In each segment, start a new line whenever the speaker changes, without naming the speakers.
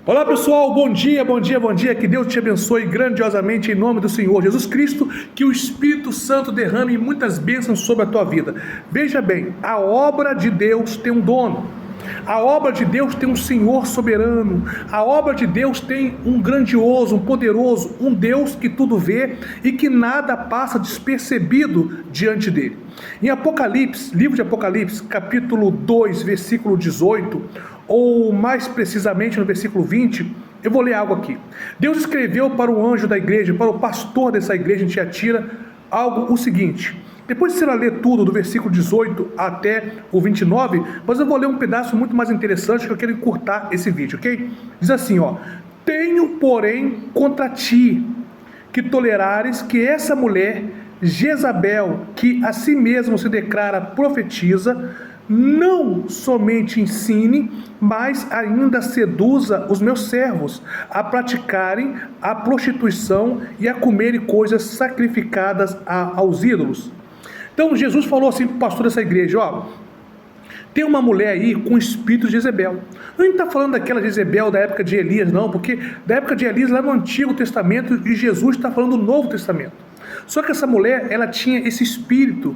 Olá pessoal, bom dia, bom dia, bom dia, que Deus te abençoe grandiosamente em nome do Senhor Jesus Cristo, que o Espírito Santo derrame muitas bênçãos sobre a tua vida. Veja bem, a obra de Deus tem um dono, a obra de Deus tem um Senhor soberano, a obra de Deus tem um grandioso, um poderoso, um Deus que tudo vê e que nada passa despercebido diante dele. Em Apocalipse, livro de Apocalipse, capítulo 2, versículo 18, ou mais precisamente no versículo 20, eu vou ler algo aqui. Deus escreveu para o anjo da igreja, para o pastor dessa igreja em Tiatira, o seguinte. Depois de você ler tudo, do versículo 18 até o 29, mas eu vou ler um pedaço muito mais interessante que eu quero encurtar esse vídeo, ok? Diz assim, ó: tenho, porém, contra ti que tolerares que essa mulher, Jezabel, que a si mesma se declara profetiza, não somente ensine, mas ainda seduza os meus servos a praticarem a prostituição e a comerem coisas sacrificadas aos ídolos. Então Jesus falou assim para o pastor dessa igreja, ó: tem uma mulher aí com o espírito de Jezebel. Não está falando daquela Jezebel da época de Elias, não, porque da época de Elias lá no Antigo Testamento, e Jesus está falando do Novo Testamento. Só que essa mulher, ela tinha esse espírito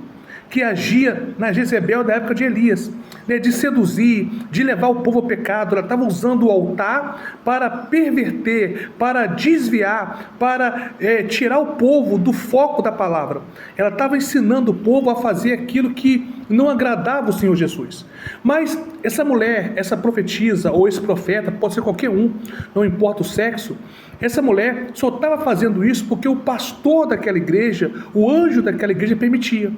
que agia na Jezebel da época de Elias, né, de seduzir, de levar o povo ao pecado. Ela estava usando o altar para perverter, para desviar, para tirar o povo do foco da palavra. Ela estava ensinando o povo a fazer aquilo que não agradava o Senhor Jesus. Mas essa mulher, essa profetisa ou esse profeta, pode ser qualquer um, não importa o sexo, essa mulher só estava fazendo isso porque o pastor daquela igreja, o anjo daquela igreja permitia.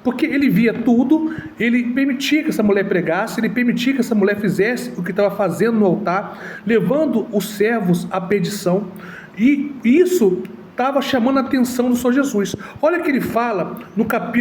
Porque ele via tudo, ele permitia que essa mulher pregasse, ele permitia que essa mulher fizesse o que estava fazendo no altar, levando os servos à perdição, e isso estava chamando a atenção do Senhor Jesus. Olha que ele fala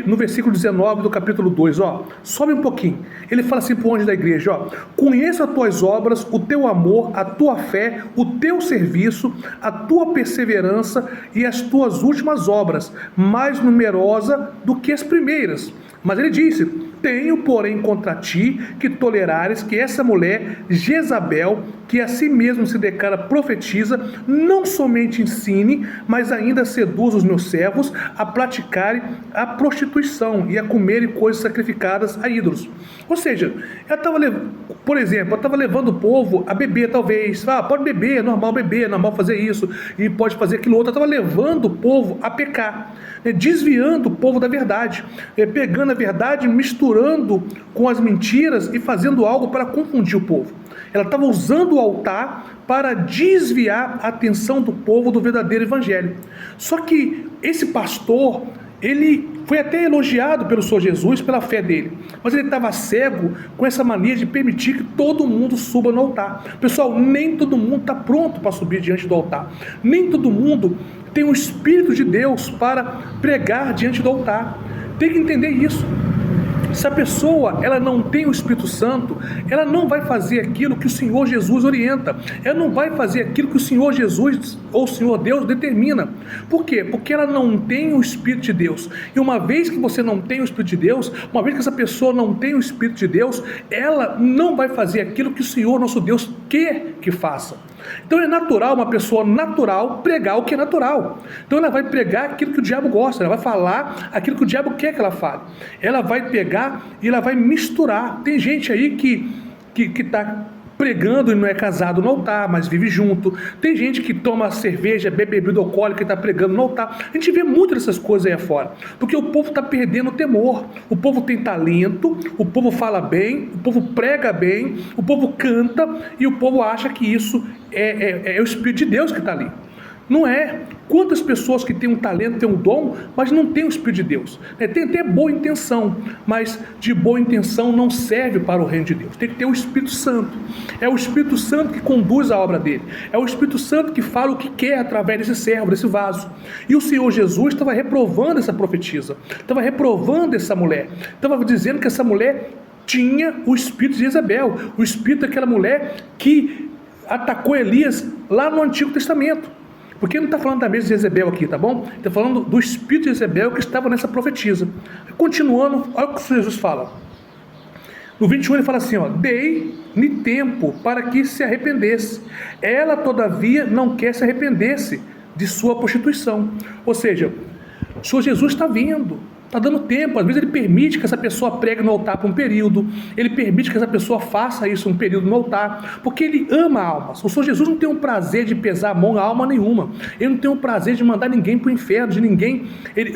no versículo 19 do capítulo 2, ó, sobe um pouquinho. Ele fala assim para o anjo da igreja, ó: conheço as tuas obras, o teu amor, a tua fé, o teu serviço, a tua perseverança e as tuas últimas obras, mais numerosa do que as primeiras. Mas ele disse: tenho, porém, contra ti que tolerares que essa mulher, Jezabel, que a si mesmo se declara profetiza, não somente ensine, mas ainda seduz os meus servos a praticarem a prostituição e a comerem coisas sacrificadas a ídolos. Ou seja, ela estava, por exemplo, ela estava levando o povo a beber, talvez. Pode beber, é normal fazer isso, e pode fazer aquilo outro. Ela estava levando o povo a pecar, desviando o povo da verdade, pegando a verdade, misturando com as mentiras e fazendo algo para confundir o povo. Ela estava usando o altar para desviar a atenção do povo do verdadeiro evangelho. Só que esse pastor, ele foi até elogiado pelo Senhor Jesus pela fé dele, mas ele estava cego com essa mania de permitir que todo mundo suba no altar. Pessoal, nem todo mundo está pronto para subir diante do altar, nem todo mundo tem o Espírito de Deus para pregar diante do altar. Tem que entender isso. Se a pessoa ela não tem o Espírito Santo, ela não vai fazer aquilo que o Senhor Jesus orienta, ela não vai fazer aquilo que o Senhor Jesus ou o Senhor Deus determina. Por quê? Porque ela não tem o Espírito de Deus. E uma vez que você não tem o Espírito de Deus, uma vez que essa pessoa não tem o Espírito de Deus, ela não vai fazer aquilo que o Senhor nosso Deus quer que faça. Então é natural uma pessoa natural pregar o que é natural. Então ela vai pregar aquilo que o diabo gosta, ela vai falar aquilo que o diabo quer que ela fale. Ela vai pegar e ela vai misturar. Tem gente aí que está pregando e não é casado no altar, mas vive junto. Tem gente que toma cerveja, bebe bebida alcoólica e está pregando no altar. A gente vê muito dessas coisas aí afora, porque o povo está perdendo o temor. O povo tem talento, o povo fala bem, o povo prega bem, o povo canta, e o povo acha que isso é o Espírito de Deus que está ali. Não é. Quantas pessoas que têm um talento, têm um dom, mas não têm o Espírito de Deus? Tem até boa intenção, mas de boa intenção não serve para o reino de Deus. Tem que ter o Espírito Santo. É o Espírito Santo que conduz a obra dele. É o Espírito Santo que fala o que quer através desse servo, desse vaso. E o Senhor Jesus estava reprovando essa profetisa, estava reprovando essa mulher, estava dizendo que essa mulher tinha o espírito de Jezabel, o espírito daquela mulher que atacou Elias lá no Antigo Testamento. Porque não está falando da mesma Jezebel aqui, tá bom? Está falando do espírito de Jezebel que estava nessa profetisa. Continuando, olha o que Jesus fala: No 21 ele fala assim, ó, dei-lhe tempo para que se arrependesse. Ela, todavia, não quer se arrepender-se de sua prostituição. Ou seja, o Senhor Jesus está vindo, está dando tempo. Às vezes ele permite que essa pessoa pregue no altar por um período, ele permite que essa pessoa faça isso um período no altar, porque ele ama almas. O Senhor Jesus não tem um prazer de pesar a mão a alma nenhuma, ele não tem um prazer de mandar ninguém para o inferno, de ninguém.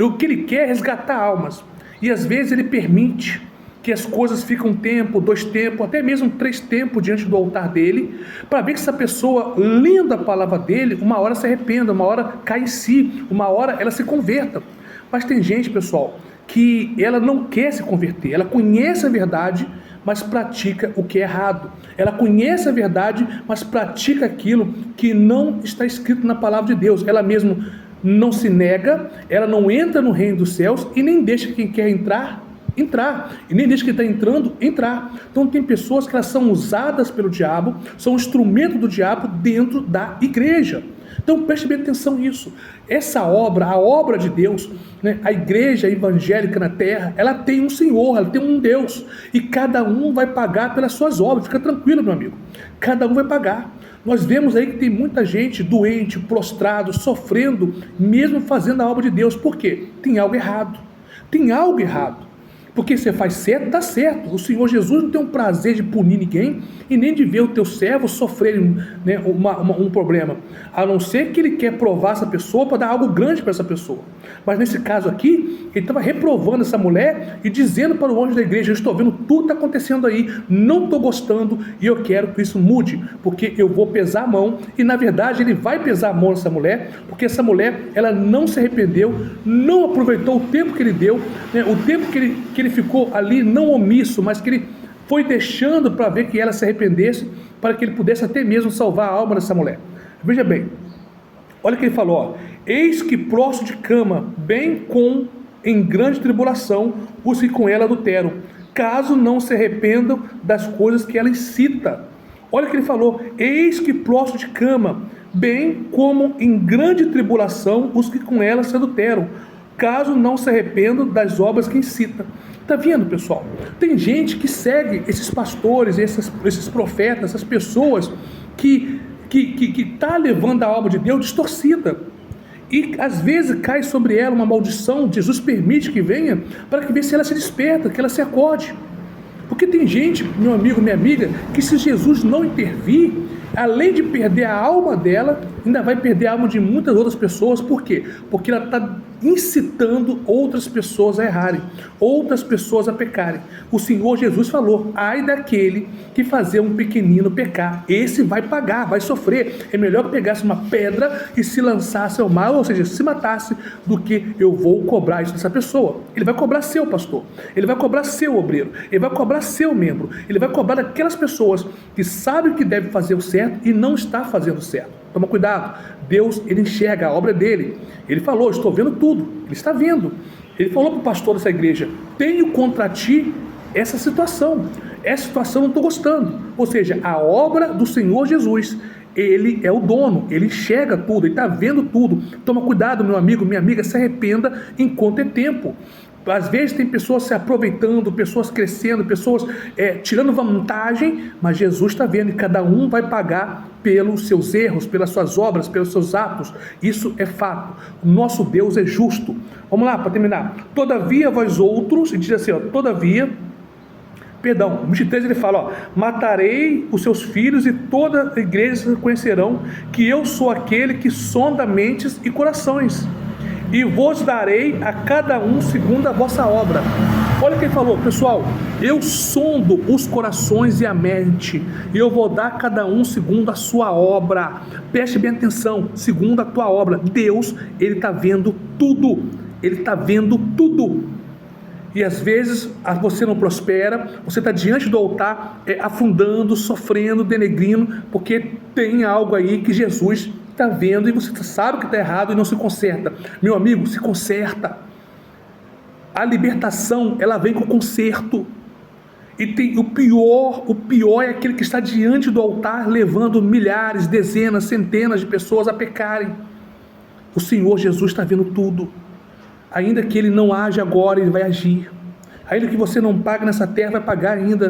O que ele quer é resgatar almas, e às vezes ele permite que as coisas ficam um tempo, 2 tempos, até mesmo 3 tempos diante do altar dele, para ver que essa pessoa, lendo a palavra dele, uma hora se arrependa, uma hora cai em si, uma hora ela se converta. Mas tem gente, pessoal, que ela não quer se converter, ela conhece a verdade, mas pratica o que é errado. Ela conhece a verdade, mas pratica aquilo que não está escrito na palavra de Deus. Ela mesmo não se nega, ela não entra no reino dos céus e nem deixa quem quer entrar, e nem deixa quem está entrando, entrar. Então tem pessoas que elas são usadas pelo diabo, são instrumento do diabo dentro da igreja. Então preste bem atenção nisso. Essa obra, a obra de Deus, né, a igreja evangélica na terra, ela tem um Senhor, ela tem um Deus, e cada um vai pagar pelas suas obras. Fica tranquilo, meu amigo, cada um vai pagar. Nós vemos aí que tem muita gente doente, prostrado, sofrendo, mesmo fazendo a obra de Deus. Por quê? Tem algo errado, tem algo errado. Porque você faz certo, dá certo. O Senhor Jesus não tem um prazer de punir ninguém e nem de ver o teu servo sofrer, né, um problema. A não ser que ele quer provar essa pessoa para dar algo grande para essa pessoa. Mas nesse caso aqui, ele estava reprovando essa mulher e dizendo para o anjo da igreja: eu estou vendo tudo que está acontecendo aí, não estou gostando e eu quero que isso mude, porque eu vou pesar a mão. E na verdade ele vai pesar a mão nessa mulher, porque essa mulher, ela não se arrependeu, não aproveitou o tempo que ele deu, né, o tempo que ele ficou ali, não omisso, mas que ele foi deixando para ver que ela se arrependesse, para que ele pudesse até mesmo salvar a alma dessa mulher. Veja bem, olha o que ele falou, ó: eis que prostro de cama, bem com em grande tribulação, os que com ela adulteram, caso não se arrependam das coisas que ela incita. Olha o que ele falou: eis que prostro de cama, bem como em grande tribulação, os que com ela se adulteram, caso não se arrependam das obras que incita. Está vendo, pessoal? Tem gente que segue esses pastores, esses profetas, essas pessoas que está levando a obra de Deus distorcida. E às vezes cai sobre ela uma maldição. Jesus permite que venha para que veja se ela se desperta, que ela se acorde. Porque tem gente, meu amigo, minha amiga, que se Jesus não intervir, além de perder a alma dela, ainda vai perder a alma de muitas outras pessoas. Por quê? Porque ela está incitando outras pessoas a errarem, outras pessoas a pecarem. O Senhor Jesus falou: ai daquele que fazer um pequenino pecar, esse vai pagar, vai sofrer. É melhor que pegasse uma pedra e se lançasse ao mar, ou seja, se matasse, do que eu vou cobrar isso dessa pessoa. Ele vai cobrar seu pastor, ele vai cobrar seu obreiro, ele vai cobrar seu membro, ele vai cobrar daquelas pessoas que sabem que deve fazer o certo e não está fazendo o certo. Toma cuidado, Deus, ele enxerga a obra dele. Ele falou: estou vendo tudo, ele está vendo. Ele falou para o pastor dessa igreja: tenho contra ti essa situação eu não estou gostando. Ou seja, a obra do Senhor Jesus, ele é o dono, ele enxerga tudo, ele está vendo tudo. Toma cuidado, meu amigo, minha amiga, se arrependa enquanto é tempo. Às vezes tem pessoas se aproveitando, pessoas crescendo, pessoas tirando vantagem, mas Jesus está vendo e cada um vai pagar pelos seus erros, pelas suas obras, pelos seus atos. Isso é fato. O nosso Deus é justo. Vamos lá, para terminar. Todavia vós outros, e diz assim, ó, todavia, perdão, no 23 ele fala, ó: matarei os seus filhos e toda a igreja conhecerão que eu sou aquele que sonda mentes e corações, e vos darei a cada um segundo a vossa obra. Olha o que ele falou, pessoal: eu sondo os corações e a mente, e eu vou dar a cada um segundo a sua obra. Preste bem atenção, segundo a tua obra. Deus, ele está vendo tudo, ele está vendo tudo. E às vezes você não prospera, você está diante do altar afundando, sofrendo, denegrindo, porque tem algo aí que Jesus está vendo e você sabe que está errado e não se conserta. Meu amigo, se conserta. A libertação, ela vem com conserto. E tem o pior é aquele que está diante do altar levando milhares, dezenas, centenas de pessoas a pecarem. O Senhor Jesus está vendo tudo. Ainda que ele não age agora, ele vai agir. Ainda que você não pague nessa terra, vai pagar ainda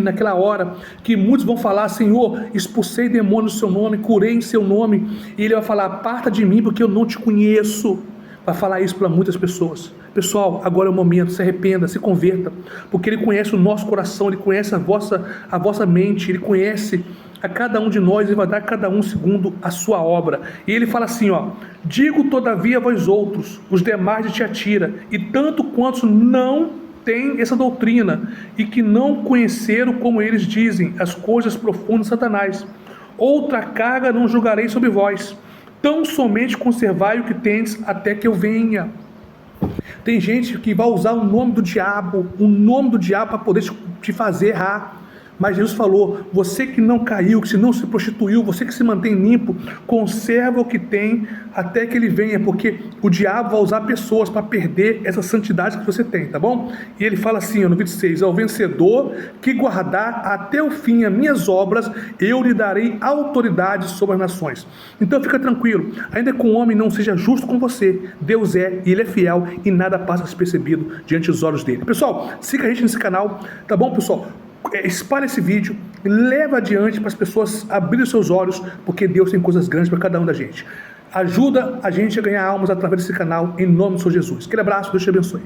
naquela hora, que muitos vão falar: Senhor, expulsei demônios no seu nome, curei em seu nome, e ele vai falar: aparta de mim, porque eu não te conheço. Vai falar isso para muitas pessoas. Pessoal, agora é o momento, se arrependa, se converta, porque ele conhece o nosso coração, ele conhece a vossa mente, ele conhece a cada um de nós e vai dar a cada um segundo a sua obra. E ele fala assim, ó: digo todavia a vós outros, os demais de Tiatira, e tanto quantos não têm essa doutrina, e que não conheceram, como eles dizem, as coisas profundas de Satanás, outra carga não julgarei sobre vós, tão somente conservai o que tendes até que eu venha. Tem gente que vai usar o nome do diabo para poder te fazer errar. Mas Jesus falou: você que não caiu, que não se prostituiu, você que se mantém limpo, conserva o que tem até que ele venha, porque o diabo vai usar pessoas para perder essa santidade que você tem, tá bom? E ele fala assim, ó, no 26, ao vencedor que guardar até o fim as minhas obras, eu lhe darei autoridade sobre as nações. Então fica tranquilo, ainda que um homem não seja justo com você, Deus é, e ele é fiel, e nada passa despercebido diante dos olhos dele. Pessoal, siga a gente nesse canal, tá bom, pessoal? Espalhe esse vídeo, leva adiante para as pessoas abrirem seus olhos, porque Deus tem coisas grandes para cada um da gente. Ajuda a gente a ganhar almas através desse canal, em nome do Senhor Jesus. Aquele abraço, Deus te abençoe.